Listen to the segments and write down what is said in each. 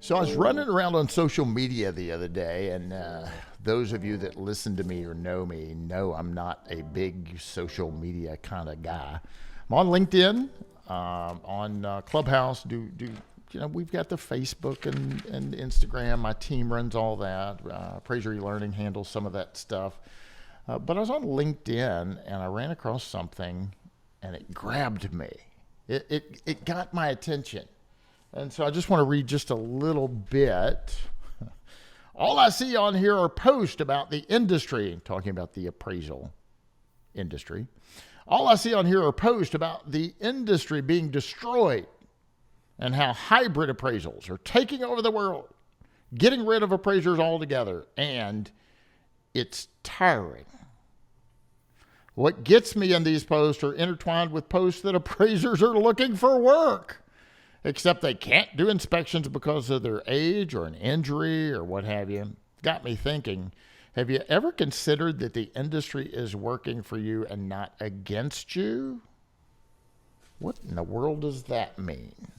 So I was running around on social media the other day, and those of you that listen to me or know me know I'm not a big social media kind of guy. I'm on LinkedIn, on Clubhouse. We've got the Facebook and Instagram. My team runs all that. Appraiser eLearning handles some of that stuff. But I was on LinkedIn and I ran across something, and it grabbed me. It got my attention. And so I just want to read just a little bit. All I see on here are posts about the industry, talking about the appraisal industry. All I see on here are posts about the industry being destroyed and how hybrid appraisals are taking over the world, getting rid of appraisers altogether, and it's tiring. What gets me in these posts are intertwined with posts that appraisers are looking for work, except they can't do inspections because of their age or an injury or what have you. Got me thinking, have you ever considered that the industry is working for you and not against you? What in the world does that mean?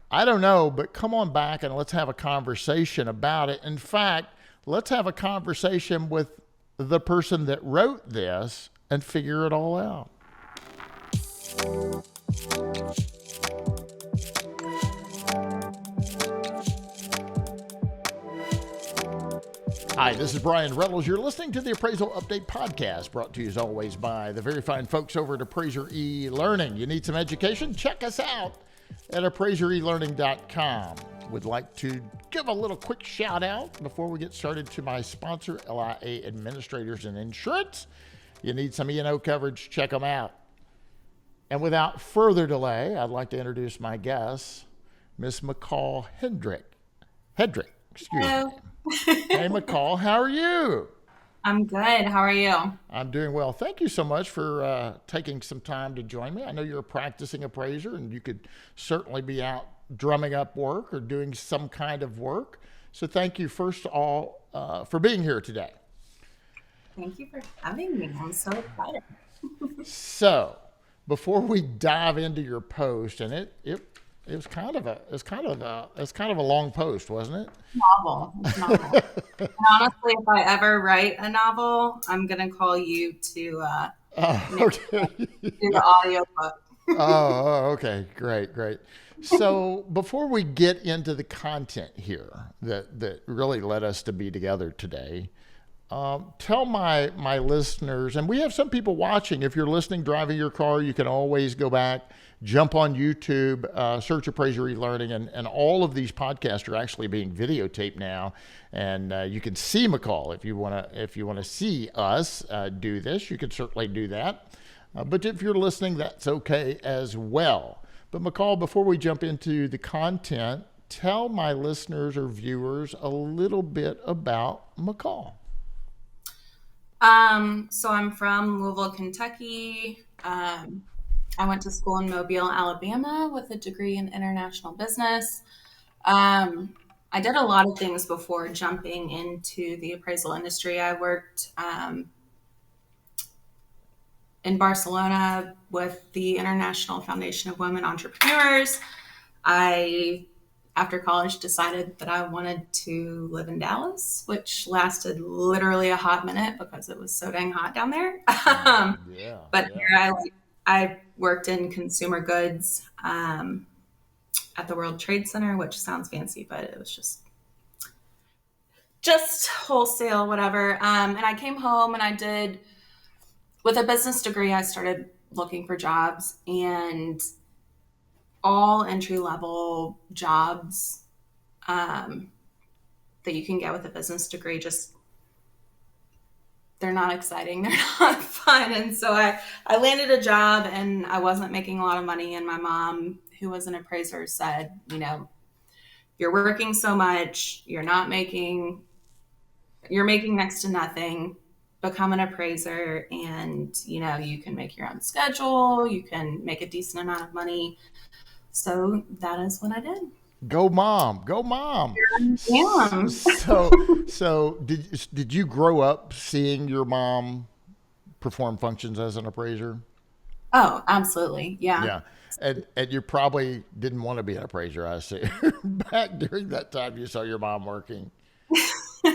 I don't know, but come on back and let's have a conversation about it. In fact, let's have a conversation with the person that wrote this and figure it all out. Hi, this is Brian Reynolds. You're listening to the Appraisal Update Podcast, brought to you as always by the very fine folks over at Appraiser eLearning. You need some education? Check us out at AppraiserElearning.com. Would like to give a little quick shout out before we get started to my sponsor, LIA Administrators and Insurance. You need some E&O coverage, check them out. And without further delay, I'd like to introduce my guest, Miss McCall Hedrick. Excuse me. Hey, McCall, how are you? I'm good. How are you? I'm doing well. Thank you so much for taking some time to join me. I know you're a practicing appraiser, and you could certainly be out drumming up work or doing some kind of work. So thank you, first of all, for being here today. Thank you for having me. I'm so excited. So before we dive into your post, and it was kind of a long post, wasn't it? Novel. It's novel. And honestly, if I ever write a novel, I'm gonna call you to Okay. do the audio book. Okay, great. So before we get into the content here that really led us to be together today, tell my listeners, and we have some people watching. If you're listening, driving your car, you can always go back, jump on YouTube, search Appraiser eLearning, and all of these podcasts are actually being videotaped now. And you can see McCall if you want to see us do this. You can certainly do that. But if you're listening, that's okay as well. But McCall, before we jump into the content, tell my listeners or viewers a little bit about McCall. So I'm from Louisville, Kentucky. I went to school in Mobile, Alabama with a degree in international business. I did a lot of things before jumping into the appraisal industry. I worked in Barcelona with the International Foundation of Women Entrepreneurs. After college, decided that I wanted to live in Dallas, which lasted literally a hot minute because it was so dang hot down there. Here I worked in consumer goods at the World Trade Center, which sounds fancy, but it was just wholesale, whatever. And I came home and with a business degree, I started looking for jobs, and all entry-level jobs that you can get with a business degree, they're not exciting. They're not fun. And so I landed a job and I wasn't making a lot of money. And my mom, who was an appraiser, said, you're working so much, you're making next to nothing. Become an appraiser and, you can make your own schedule. You can make a decent amount of money. So that is what I did. Go mom. Yeah. So did you grow up seeing your mom perform functions as an appraiser? Oh, absolutely. Yeah. Yeah. And you probably didn't want to be an appraiser, I see. Back during that time you saw your mom working.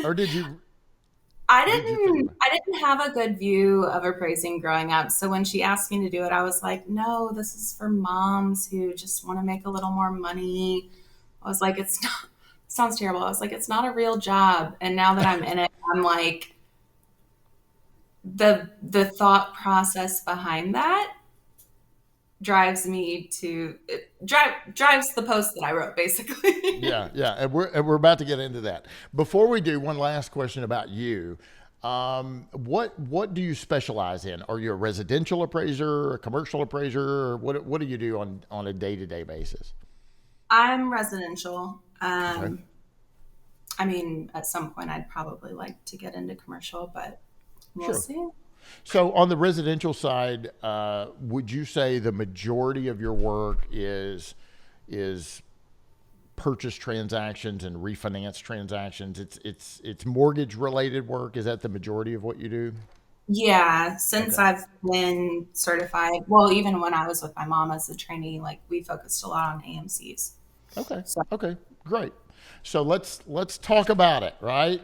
Or did you think about I didn't have a good view of appraising growing up. So when she asked me to do it, I was like, no, this is for moms who just want to make a little more money. I was like, it's not, sounds terrible. I was like, it's not a real job. And now that I'm in it, I'm like, the thought process behind that drives me to drives the post that I wrote basically. Yeah, yeah, and we're about to get into that. Before we do, one last question about you. What do you specialize in? Are you a residential appraiser, a commercial appraiser, or what do you do on a day to day basis? I'm residential. Okay, I mean, at some point, I'd probably like to get into commercial, but we'll sure. see. So on the residential side, would you say the majority of your work is purchase transactions and refinance transactions? It's mortgage related work. Is that the majority of what you do? Yeah, since Okay. I've been certified, well, even when I was with my mom as a trainee, like we focused a lot on AMCs. Okay. So, Okay. Great. So let's talk about it, right?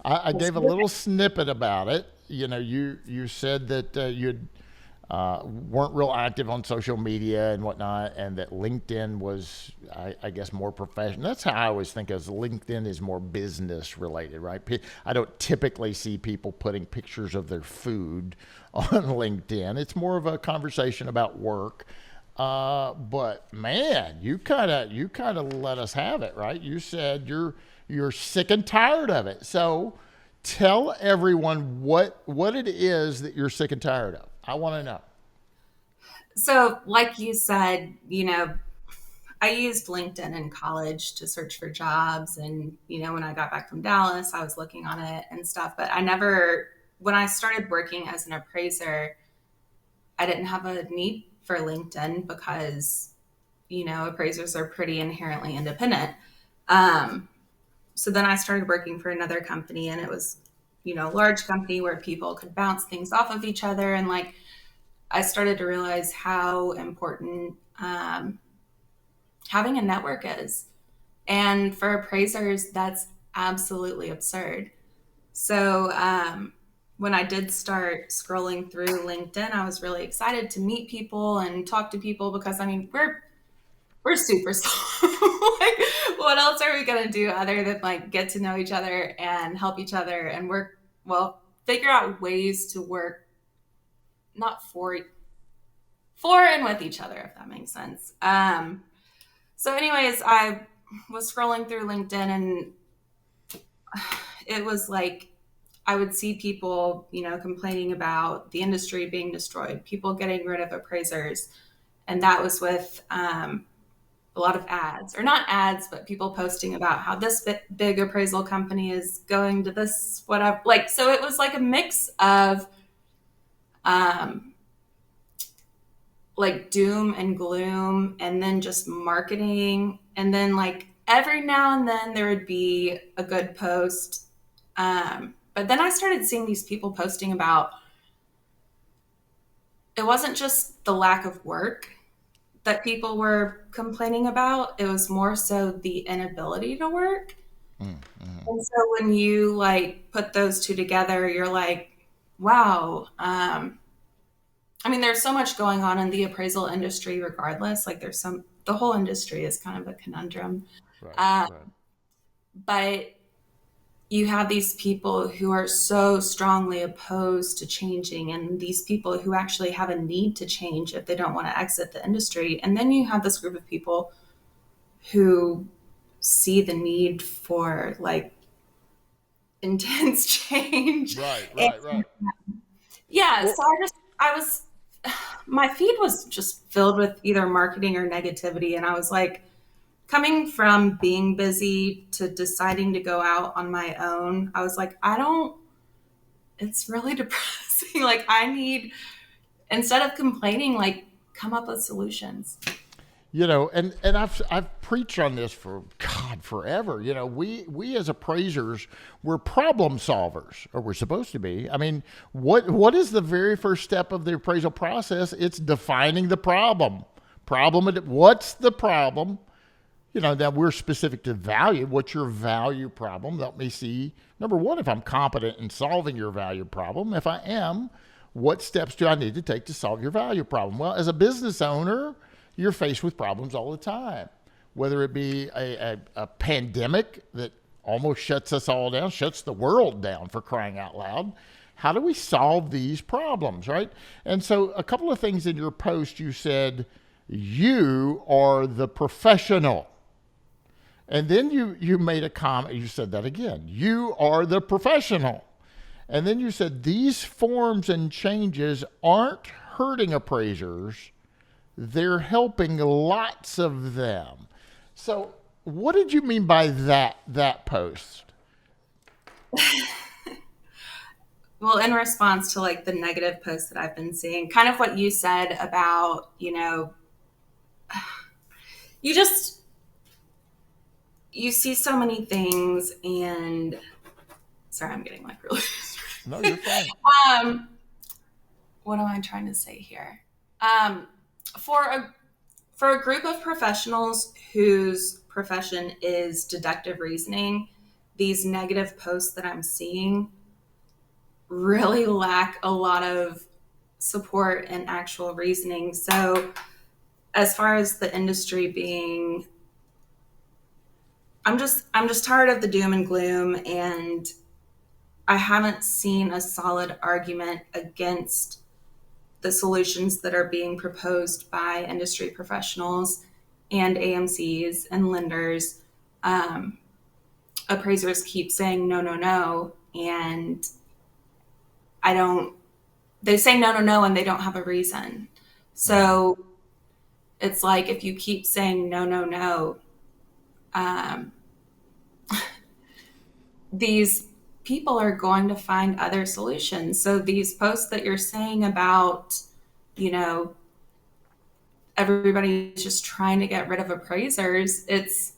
I let's gave a do little it. snippet about it. You said that you weren't real active on social media and whatnot, and that LinkedIn was, I guess, more professional. That's how I always think of LinkedIn is more business related, right? I don't typically see people putting pictures of their food on LinkedIn. It's more of a conversation about work. But man, you kind of let us have it, right? You said you're sick and tired of it. So tell everyone what it is that you're sick and tired of. I want to know. So, like you said, I used LinkedIn in college to search for jobs. And, when I got back from Dallas, I was looking on it and stuff. But when I started working as an appraiser, I didn't have a need for LinkedIn because, appraisers are pretty inherently independent. Um, so then I started working for another company, and it was, a large company where people could bounce things off of each other. And like, I started to realize how important having a network is. And for appraisers, that's absolutely absurd. So when I did start scrolling through LinkedIn, I was really excited to meet people and talk to people because I mean we're super slow. Like, what else are we gonna do other than like get to know each other and help each other and work well, figure out ways to work not for and with each other, if that makes sense. So anyways, I was scrolling through LinkedIn and it was like I would see people, complaining about the industry being destroyed, people getting rid of appraisers. And that was with a lot of ads, or not ads, but people posting about how this big appraisal company is going to this, whatever. Like, so it was like a mix of um, like doom and gloom, and then just marketing. And then, like, every now and then there would be a good post. But then I started seeing these people posting about it wasn't just the lack of work that people were complaining about, it was more so the inability to work. Mm-hmm. And so when you like put those two together, you're like, wow. I mean, there's so much going on in the appraisal industry, regardless. Like, the whole industry is kind of a conundrum. Right. Uh, Right. but you have these people who are so strongly opposed to changing, and these people who actually have a need to change if they don't want to exit the industry. And then you have this group of people who see the need for like intense change. Right. And Right. Right. yeah, Well, so I was, my feed was just filled with either marketing or negativity. And I was like, coming from being busy to deciding to go out on my own, I was like, it's really depressing. Like, I need, instead of complaining, like, come up with solutions. and I've preached on this for God God, forever. You know, we as appraisers, we're problem solvers, or we're supposed to be. I mean, what is the very first step of the appraisal process? It's defining the problem. What's the problem? You know, that we're specific to value. What's your value problem? Let me see, number one, if I'm competent in solving your value problem. If I am, what steps do I need to take to solve your value problem? Well, as a business owner, you're faced with problems all the time, whether it be a pandemic that almost shuts us all down, shuts the world down, for crying out loud. How do we solve these problems, right? And so a couple of things in your post, you said, you are the professional. And then you made a comment, you said that again, you are the professional. And then you said these forms and changes aren't hurting appraisers, they're helping lots of them. So what did you mean by that post? Well, in response to like the negative posts that I've been seeing, kind of what you said about, you know, you see so many things, and sorry, I'm getting like really No, you're fine. What am I trying to say here? For a group of professionals whose profession is deductive reasoning, these negative posts that I'm seeing really lack a lot of support and actual reasoning. So as far as the industry being, I'm just tired of the doom and gloom, and I haven't seen a solid argument against the solutions that are being proposed by industry professionals and AMCs and lenders. Appraisers keep saying no, no, no, and they say no, no, no, and they don't have a reason. So it's like, if you keep saying no, no, no, these people are going to find other solutions. So these posts that you're saying about, you know, everybody's just trying to get rid of appraisers, it's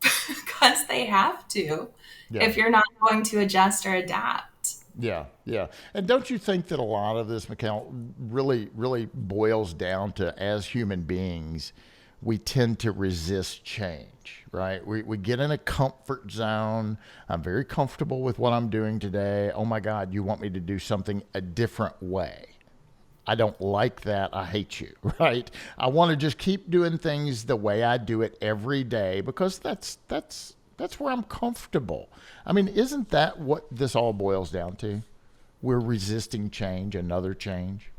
because they have to, if you're not going to adjust or adapt. Yeah, yeah. And don't you think that a lot of this, McCall, really boils down to, as human beings, we tend to resist change, right? We get in a comfort zone. I'm very comfortable with what I'm doing today. Oh my God, you want me to do something a different way. I don't like that. I hate you, right? I want to just keep doing things the way I do it every day, because that's where I'm comfortable. I mean, isn't that what this all boils down to? We're resisting change, another change.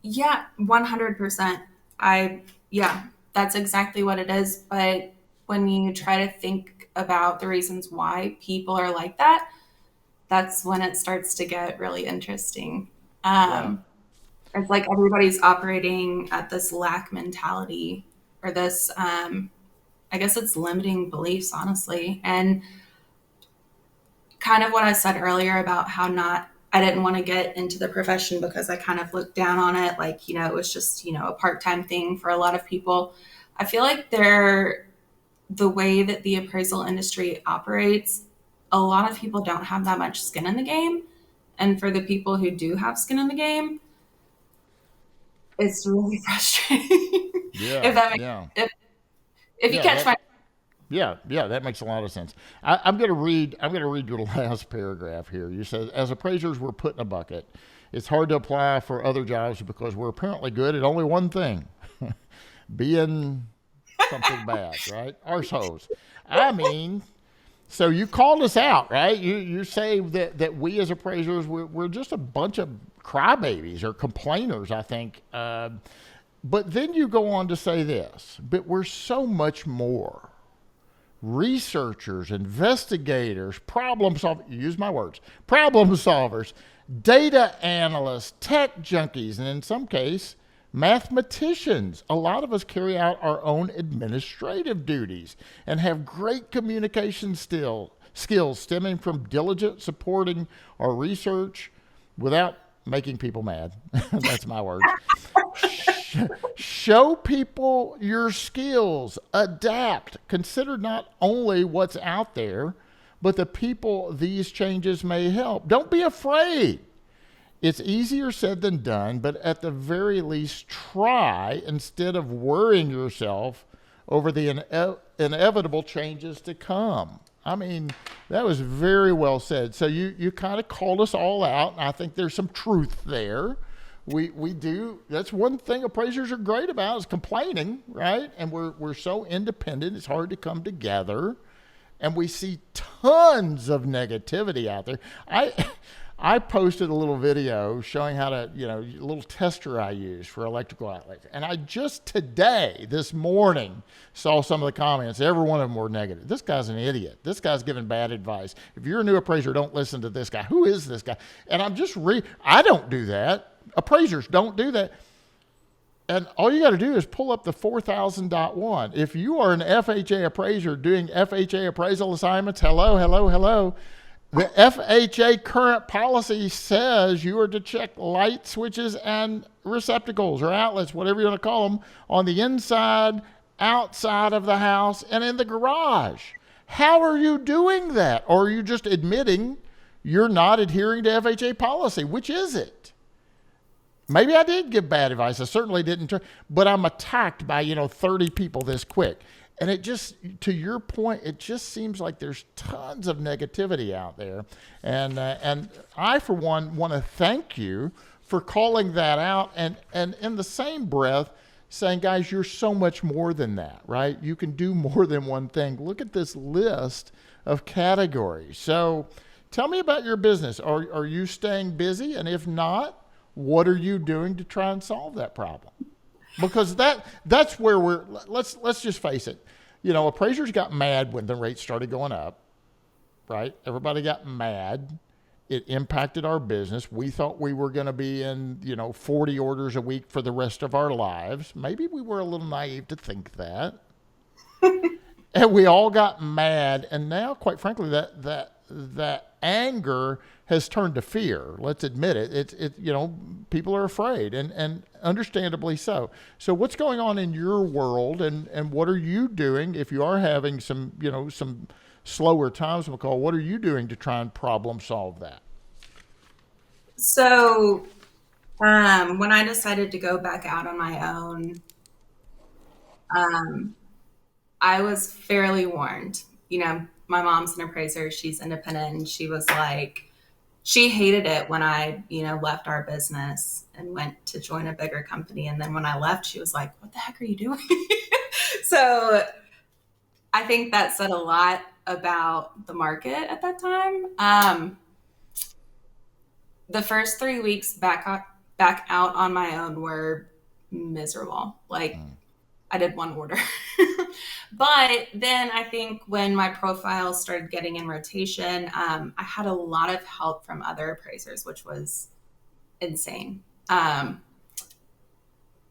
Yeah, 100%. Yeah, that's exactly what it is. But when you try to think about the reasons why people are like that, that's when it starts to get really interesting. It's like everybody's operating at this lack mentality, or this, I guess it's limiting beliefs, honestly. And kind of what I said earlier about how I didn't want to get into the profession because I kind of looked down on it. Like, you know, it was just, you know, a part-time thing for a lot of people. I feel like the way that the appraisal industry operates, a lot of people don't have that much skin in the game. And for the people who do have skin in the game, it's really frustrating. Yeah. If that makes, if you catch my. Yeah, that makes a lot of sense. I'm going to read your last paragraph here. You said, as appraisers, we're put in a bucket. It's hard to apply for other jobs because we're apparently good at only one thing, being something bad, right? Arseholes. I mean, so you called us out, right? You say that we as appraisers, we're just a bunch of crybabies or complainers, I think. But then you go on to say this, but we're so much more. Researchers, investigators, problem solvers, data analysts, tech junkies, and in some case, mathematicians. A lot of us carry out our own administrative duties and have great communication skills stemming from diligent supporting our research without making people mad. That's my word. Show people your skills, adapt, consider not only what's out there, but the people these changes may help. Don't be afraid. It's easier said than done, but at the very least, try instead of worrying yourself over the inevitable changes to come. I mean, that was very well said. So you kind of called us all out, and I think there's some truth there. We do. That's one thing appraisers are great about is complaining, right? And we're so independent, it's hard to come together. And we see tons of negativity out there. I posted a little video showing how to, a little tester I use for electrical outlets. And I just today, this morning, saw some of the comments. Every one of them were negative. This guy's an idiot. This guy's giving bad advice. If you're a new appraiser, don't listen to this guy. Who is this guy? And I don't do that. Appraisers don't do that. And all you got to do is pull up the 4000.1. If you are an FHA appraiser doing FHA appraisal assignments, hello. The FHA current policy says you are to check light switches and receptacles or outlets, whatever you want to call them, on the inside, outside of the house, and in the garage. How are you doing that? Or are you just admitting you're not adhering to FHA policy? Which is it? Maybe I did give bad advice. I certainly didn't, but I'm attacked by, 30 people this quick. And it just, to your point, it just seems like there's tons of negativity out there. And I, for one, want to thank you for calling that out and in the same breath saying, guys, you're so much more than that, right? You can do more than one thing. Look at this list of categories. So tell me about your business. Are you staying busy? And if not, what are you doing to try and solve that problem? Because that's where let's just face it. Appraisers got mad when the rates started going up, right? Everybody got mad. It impacted our business. We thought we were going to be in, 40 orders a week for the rest of our lives. Maybe we were a little naive to think that. And we all got mad. And now, quite frankly, that anger has turned to fear. Let's admit it. People are afraid, and understandably so. So what's going on in your world, and what are you doing if you are having some slower times, McCall? What are you doing to try and problem solve that? So when I decided to go back out on my own, I was fairly warned. My mom's an appraiser. She's independent. And she was like, she hated it when I, left our business and went to join a bigger company. And then when I left, she was like, what the heck are you doing? So I think that said a lot about the market at that time. The first 3 weeks back out on my own were miserable. I did one order. But then I think when my profile started getting in rotation, I had a lot of help from other appraisers, which was insane.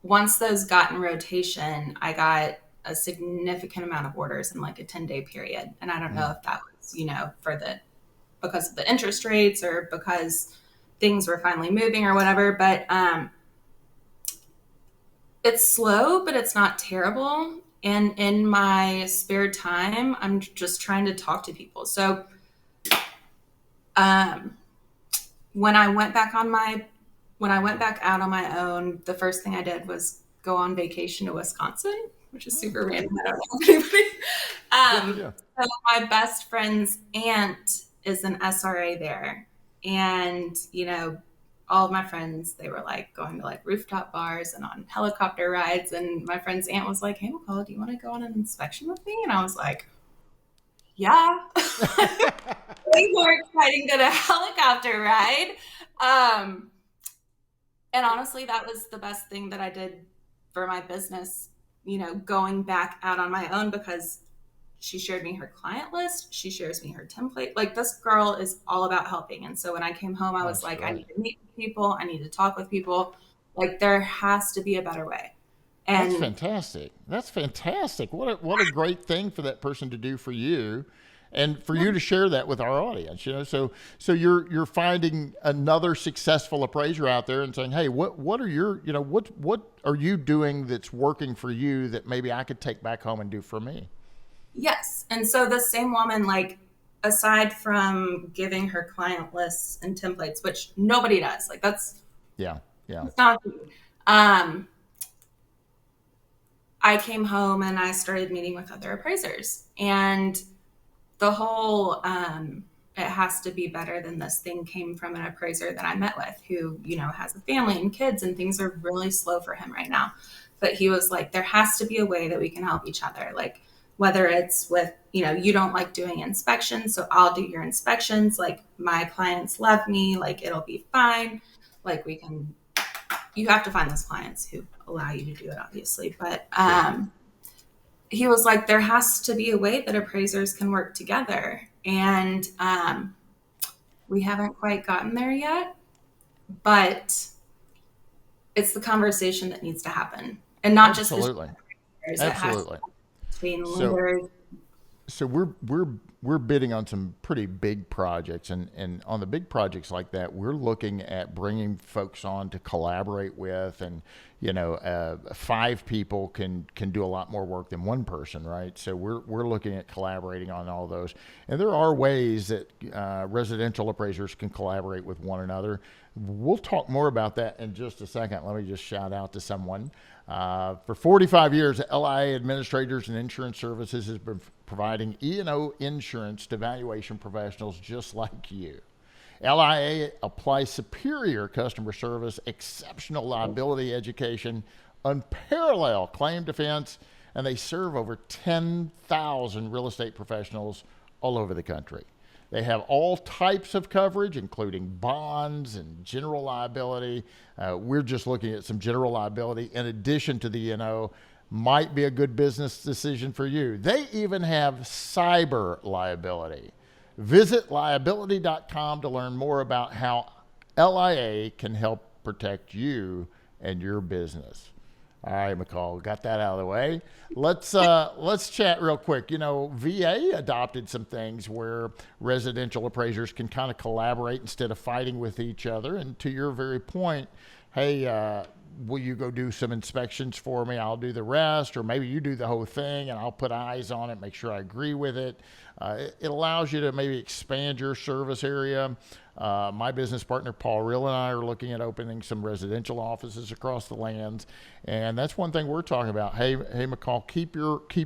Once those got in rotation, I got a significant amount of orders in like a 10-day period. And I don't know if that was, because of the interest rates or because things were finally moving or whatever. But it's slow, but it's not terrible. And in my spare time, I'm just trying to talk to people. So when I went back out on my own, the first thing I did was go on vacation to Wisconsin, which is super random. I don't know anybody. So my best friend's aunt is an SRA there. And, all of my friends, they were like going to like rooftop bars and on helicopter rides. And my friend's aunt was like, hey, McCall, do you want to go on an inspection with me? And I was like, yeah. Way more exciting than a helicopter ride. And honestly, that was the best thing that I did for my business, going back out on my own, because she shared me her client list. She shares me her template. Like, this girl is all about helping. And so when I came home, I was like, I need to meet with people. I need to talk with people. Like, there has to be a better way. And that's fantastic. What a great thing for that person to do for you. and for you to share that with our audience, so you're finding another successful appraiser out there and saying, hey, what are your, what are you doing that's working for you that maybe I could take back home and do for me? Yes. And so the same woman, like, aside from giving her client lists and templates, which nobody does, like, that's Yeah. it's not, I came home and I started meeting with other appraisers, and the whole it has to be better than this thing came from an appraiser that I met with who, has a family and kids, and things are really slow for him right now. But he was like, there has to be a way that we can help each other. Like, whether it's with, you don't like doing inspections, so I'll do your inspections. Like, my clients love me, like, it'll be fine. Like, you have to find those clients who allow you to do it, obviously. But he was like, there has to be a way that appraisers can work together. And we haven't quite gotten there yet, but it's the conversation that needs to happen. And not Absolutely. just Absolutely. between lenders. So we're bidding on some pretty big projects, and on the big projects like that, we're looking at bringing folks on to collaborate with, and 5 people can do a lot more work than one person, right? So we're looking at collaborating on all those, and there are ways that residential appraisers can collaborate with one another. We'll talk more about that in just a second. Let me just shout out to someone. For 45 years, LIA Administrators and Insurance Services has been providing E&O insurance to valuation professionals just like you. LIA applies superior customer service, exceptional liability education, unparalleled claim defense, and they serve over 10,000 real estate professionals all over the country. They have all types of coverage, including bonds and general liability. We're just looking at some general liability in addition to the E&O. Might be a good business decision for you. They even have cyber liability. Visit liability.com to learn more about how LIA can help protect you and your business. All right, McCall, got that out of the way. Let's chat real quick. VA adopted some things where residential appraisers can kind of collaborate instead of fighting with each other. And to your very point, hey, will you go do some inspections for me? I'll do the rest, or maybe you do the whole thing and I'll put eyes on it, make sure I agree with it. It allows you to maybe expand your service area. My business partner, Paul Real, and I are looking at opening some residential offices across the lands. And that's one thing we're talking about. Hey, McCall, keep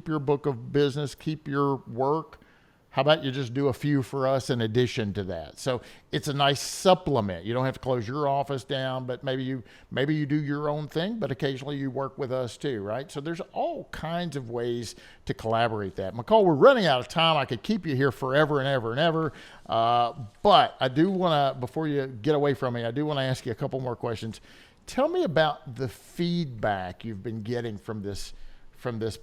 your book of business, keep your work. How about you just do a few for us in addition to that? So it's a nice supplement. You don't have to close your office down, but maybe you do your own thing, but occasionally you work with us too, right? So there's all kinds of ways to collaborate that. McCall, we're running out of time. I could keep you here forever and ever and ever. But I do want to, before you get away from me, I do want to ask you a couple more questions. Tell me about the feedback you've been getting from this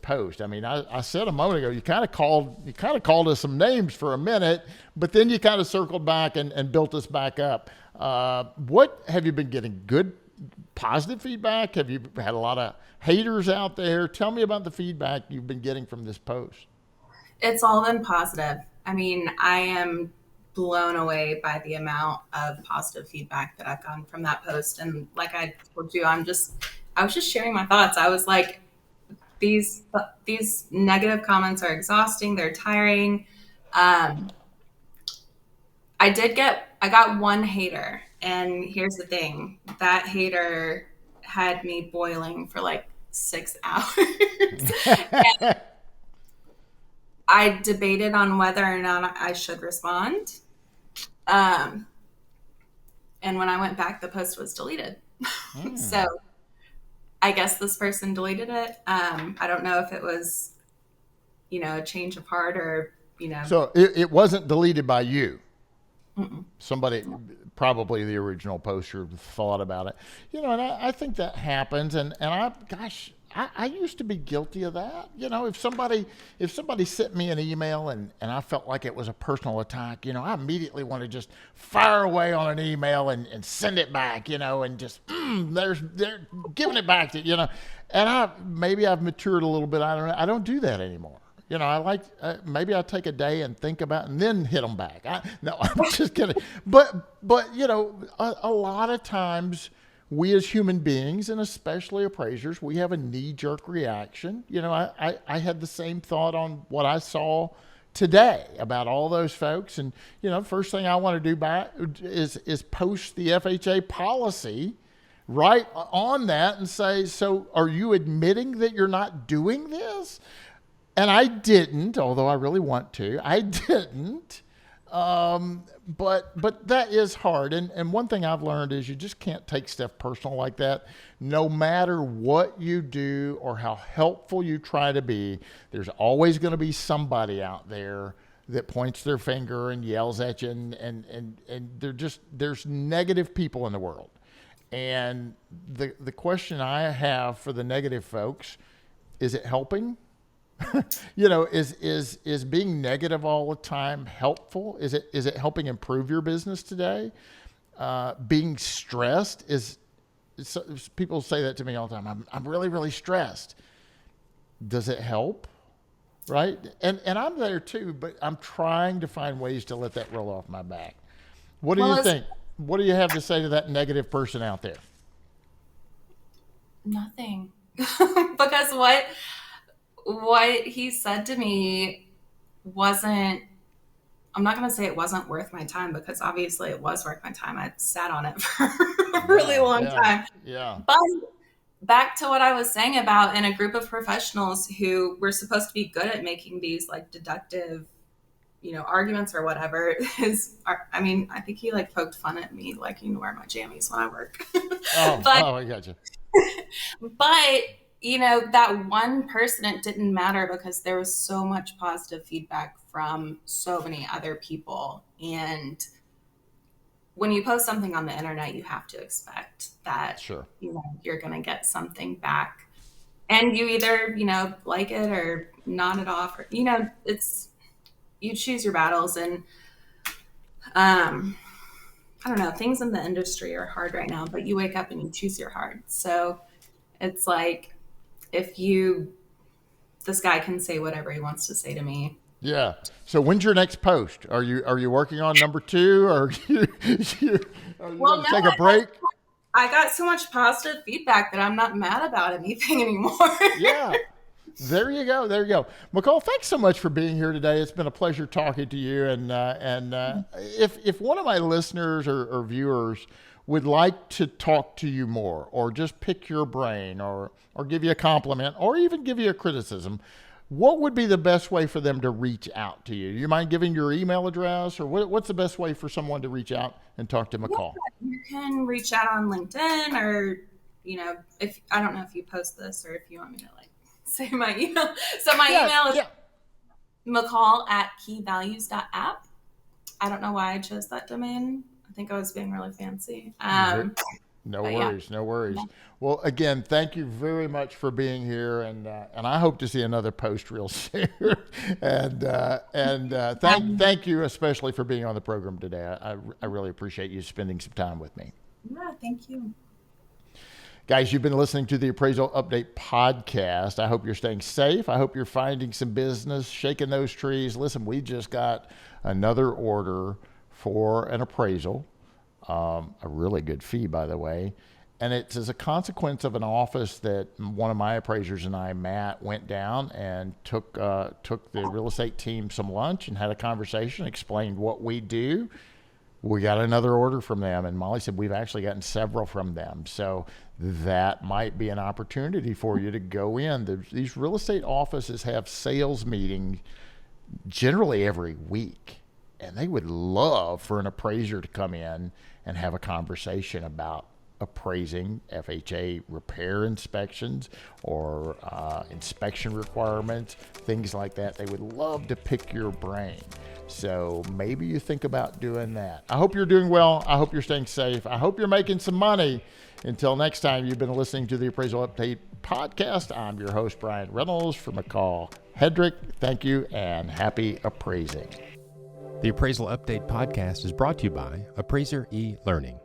post. I mean, I said a moment ago, you kind of called us some names for a minute, but then you kind of circled back and built us back up. What have you been getting? Good, positive feedback? Have you had a lot of haters out there? Tell me about the feedback you've been getting from this post. It's all been positive. I mean, I am blown away by the amount of positive feedback that I've gotten from that post. And like I told you, I was just sharing my thoughts. I was like, these negative comments are exhausting. They're tiring. I got one hater, and here's the thing. That hater had me boiling for like 6 hours. I debated on whether or not I should respond. And when I went back, the post was deleted. So I guess this person deleted it. I don't know if it was, a change of heart or, So it wasn't deleted by you. Mm-mm. Somebody, probably the original poster, thought about it. And I think that happens. And I used to be guilty of that. If somebody sent me an email and I felt like it was a personal attack, I immediately want to just fire away on an email and send it back, and just, they're giving it back to, and maybe I've matured a little bit. I don't know. I don't do that anymore. I like, maybe I take a day and think about and then hit them back. No, I'm just kidding. But a lot of times we as human beings, and especially appraisers, we have a knee-jerk reaction. I had the same thought on what I saw today about all those folks. And, first thing I want to do is post the FHA policy right on that and say, so are you admitting that you're not doing this? And I didn't, although I really want to. I didn't. But that is hard. And one thing I've learned is you just can't take stuff personal like that. No matter what you do or how helpful you try to be, there's always going to be somebody out there that points their finger and yells at you. And there's negative people in the world. And the question I have for the negative folks, is it helping? Is being negative all the time helpful? Is it helping improve your business today? Being stressed people say that to me all the time. I'm really, really stressed. Does it help? Right? And I'm there too, but I'm trying to find ways to let that roll off my back. What do you think? What do you have to say to that negative person out there? Nothing. Because what he said to me wasn't, I'm not going to say it wasn't worth my time, because obviously it was worth my time. I sat on it for a really long time. Yeah. But back to what I was saying about in a group of professionals who were supposed to be good at making these like deductive, arguments or whatever, I think he like poked fun at me liking to wear my jammies when I work. I gotcha. But that one person, it didn't matter because there was so much positive feedback from so many other people. And when you post something on the internet, you have to expect that, sure, you're going to get something back, and you either, like it or nod it off, or, you choose your battles. And, I don't know, things in the industry are hard right now, but you wake up and you choose your heart. So it's like, this guy can say whatever he wants to say to me. Yeah. So when's your next post? Are you working on number 2, or are you going to take a break? I got so much positive feedback that I'm not mad about anything anymore. Yeah. There you go. McCall, thanks so much for being here today. It's been a pleasure talking to you. And if one of my listeners or viewers would like to talk to you more, or just pick your brain, or give you a compliment, or even give you a criticism, what would be the best way for them to reach out to you? You mind giving your email address, or what's the best way for someone to reach out and talk to McCall? Yeah, you can reach out on LinkedIn, or, if I don't know if you post this or if you want me to say my email. So my email is McCall@keyvalues.app. I don't know why I chose that domain. I think I was being really fancy. No worries. Well, again, thank you very much for being here, and I hope to see another post real soon. Thank you especially for being on the program today. I really appreciate you spending some time with me. Yeah, thank you. Guys, you've been listening to the Appraisal Update podcast. I hope you're staying safe. I hope you're finding some business, shaking those trees. Listen, we just got another order for an appraisal, a really good fee, by the way. And it's as a consequence of an office that one of my appraisers and I, Matt, went down and took the real estate team some lunch and had a conversation, explained what we do. We got another order from them, and Molly said we've actually gotten several from them. So that might be an opportunity for you to go in. These real estate offices have sales meetings generally every week, and they would love for an appraiser to come in and have a conversation about appraising FHA repair inspections or inspection requirements, things like that. They would love to pick your brain. So maybe you think about doing that. I hope you're doing well. I hope you're staying safe. I hope you're making some money. Until next time, you've been listening to the Appraisal Update podcast. I'm your host, Brian Reynolds, for McCall Hedrick. Thank you, and happy appraising. The Appraisal Update podcast is brought to you by Appraiser eLearning.